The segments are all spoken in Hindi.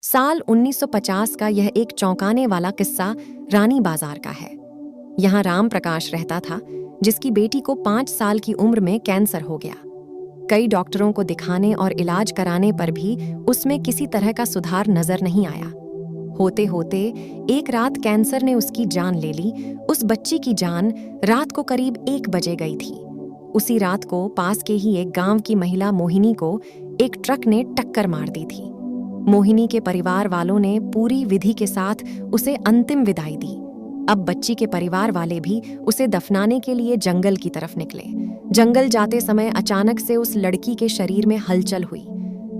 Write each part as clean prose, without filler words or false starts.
साल 1950 का यह एक चौंकाने वाला किस्सा रानी बाजार का है। यहाँ राम प्रकाश रहता था, जिसकी बेटी को 5 साल की उम्र में कैंसर हो गया। कई डॉक्टरों को दिखाने और इलाज कराने पर भी उसमें किसी तरह का सुधार नजर नहीं आया। होते होते एक रात कैंसर ने उसकी जान ले ली। उस बच्ची की जान रात को करीब 1 बजे गई थी। उसी रात को पास के ही एक गांव की महिला मोहिनी को एक ट्रक ने टक्कर मार दी थी। मोहिनी के परिवार वालों ने पूरी विधि के साथ उसे अंतिम विदाई दी। अब बच्ची के परिवार वाले भी उसे दफनाने के लिए जंगल की तरफ निकले। जंगल जाते समय अचानक से उस लड़की के शरीर में हलचल हुई।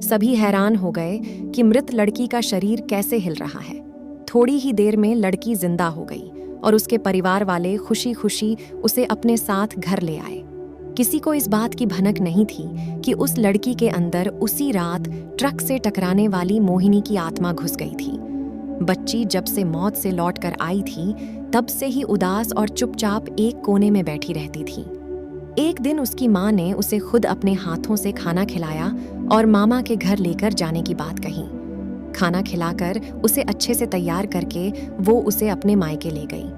सभी हैरान हो गए कि मृत लड़की का शरीर कैसे हिल रहा है। थोड़ी ही देर में लड़की जिंदा हो गई और उसके परिवार वाले खुशी खुशी उसे अपने साथ घर ले आए। किसी को इस बात की भनक नहीं थी कि उस लड़की के अंदर उसी रात ट्रक से टकराने वाली मोहिनी की आत्मा घुस गई थी। बच्ची जब से मौत से लौटकर आई थी, तब से ही उदास और चुपचाप एक कोने में बैठी रहती थी। एक दिन उसकी माँ ने उसे खुद अपने हाथों से खाना खिलाया और मामा के घर लेकर जाने की बात कही। खाना खिलाकर उसे अच्छे से तैयार करके वो उसे अपने मायके ले गई।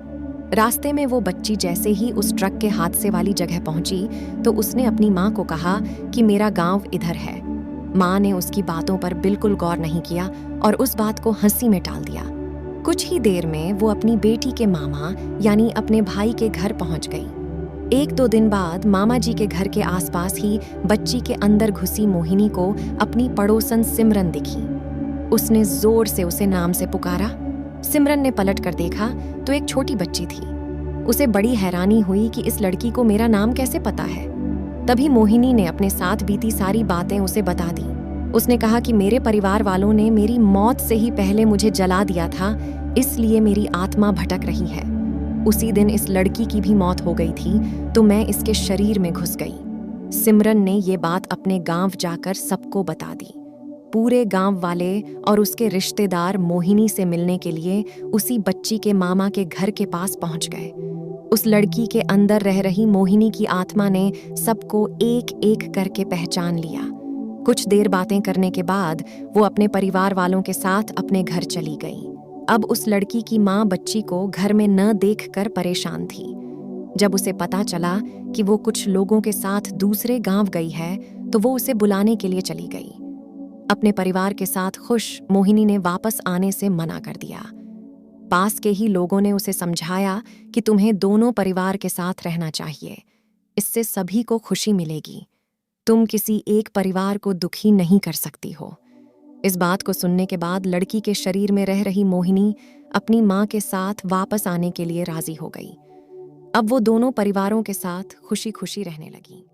रास्ते में वो बच्ची जैसे ही उस ट्रक के हादसे वाली जगह पहुंची तो उसने अपनी माँ को कहा कि मेरा गांव इधर है। माँ ने उसकी बातों पर बिल्कुल गौर नहीं किया और उस बात को हंसी में टाल दिया। कुछ ही देर में वो अपनी बेटी के मामा यानी अपने भाई के घर पहुंच गई। 1-2 दिन बाद मामा जी के घर के आसपास ही बच्ची के अंदर घुसी मोहिनी को अपनी पड़ोसन सिमरन दिखी। उसने जोर से उसे नाम से पुकारा। सिमरन ने पलट कर देखा तो एक छोटी बच्ची थी। उसे बड़ी हैरानी हुई कि इस लड़की को मेरा नाम कैसे पता है। तभी मोहिनी ने अपने साथ बीती सारी बातें उसे बता दी। उसने कहा कि मेरे परिवार वालों ने मेरी मौत से ही पहले मुझे जला दिया था, इसलिए मेरी आत्मा भटक रही है। उसी दिन इस लड़की की भी मौत हो गई थी तो मैं इसके शरीर में घुस गई। सिमरन ने ये बात अपने गांव जाकर सबको बता दी। पूरे गांव वाले और उसके रिश्तेदार मोहिनी से मिलने के लिए उसी बच्ची के मामा के घर के पास पहुंच गए। उस लड़की के अंदर रह रही मोहिनी की आत्मा ने सबको एक एक करके पहचान लिया। कुछ देर बातें करने के बाद वो अपने परिवार वालों के साथ अपने घर चली गई। अब उस लड़की की माँ बच्ची को घर में न देखकर परेशान थी। जब उसे पता चला कि वो कुछ लोगों के साथ दूसरे गांव गई है तो वो उसे बुलाने के लिए चली गई। अपने परिवार के साथ खुश मोहिनी ने वापस आने से मना कर दिया। पास के ही लोगों ने उसे समझाया कि तुम्हें दोनों परिवार के साथ रहना चाहिए, इससे सभी को खुशी मिलेगी। तुम किसी एक परिवार को दुखी नहीं कर सकती हो। इस बात को सुनने के बाद लड़की के शरीर में रह रही मोहिनी अपनी माँ के साथ वापस आने के लिए राजी हो गई। अब वो दोनों परिवारों के साथ खुशी खुशी रहने लगी।